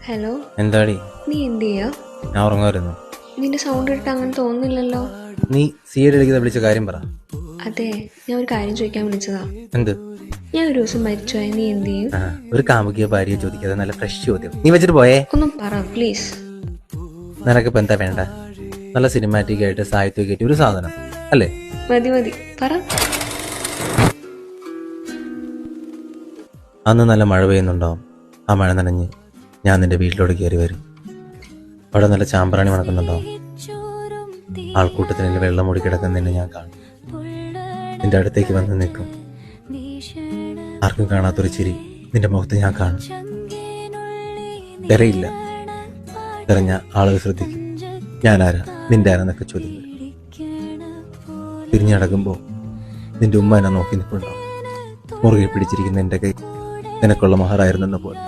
Hello, എന്താടി? നീ എന്ത് ചെയ്യാ? ഞാൻ ഉറങ്ങായിരുന്നു. നിന്റെ സൗണ്ട് കേട്ടിട്ട് അങ്ങനെ തോന്നുന്നില്ലല്ലോ. നീ സിയുടെ ഇടയ്ക്ക് വിളിച്ച കാര്യം പറ. അതെ, ഞാൻ ഒരു കാര്യം ചോദിക്കാൻ വിളിച്ചതാ. എന്ത്? ഞാൻ ഒരു ദിവസം മരിച്ചുപോയ നീ എന്ത് ചെയ്യും? ഒരു കാമുകിയ ഭാര്യയെ ചോദിക്കാതെ നല്ല ഫ്രഷ് ചോദ്യം. നീ വെച്ചിട്ട് പോയേ. ഒന്നും പറ പ്ലീസ്. നിനക്കിപ്പോ എന്താ വേണ്ട? നല്ല സിനിമാറ്റിക് ആയിട്ട് സാഹിത്യം കയറ്റി ഒരു സാധനം അല്ലേ? മതി മതി, പറ. അന്ന് നല്ല മഴ പെയ്യുന്നുണ്ടാവും. ആ മഴ നനഞ്ഞ് ഞാൻ നിന്റെ വീട്ടിലോട്ട് കയറി വരും. അവിടെ നല്ല ചാമ്പ്രാണി മണക്കുന്നുണ്ടാവും. ആൾക്കൂട്ടത്തിൽ വെള്ളം മൂടി കിടക്കുന്ന നിന്നെ ഞാൻ കാണും. നിന്റെ അടുത്തേക്ക് വന്ന് നിൽക്കും. ആർക്കും കാണാത്തൊരു ചിരി നിന്റെ മുഖത്ത് ഞാൻ കാണും. തിരയില്ല. തിരഞ്ഞ ആളുകൾ ശ്രദ്ധിക്കും. ഞാനാരാ, നിന്റെ ആരാന്നൊക്കെ ചോദ്യം വരും. തിരിഞ്ഞടക്കുമ്പോൾ നിന്റെ ഉമ്മ എന്നെ നോക്കി നിൽപ്പുണ്ടാവും. മുറുകെ പിടിച്ചിരിക്കുന്ന എൻ്റെ കൈ നിനക്കുള്ള മഹറായിരുന്നെന്ന് പോലെ.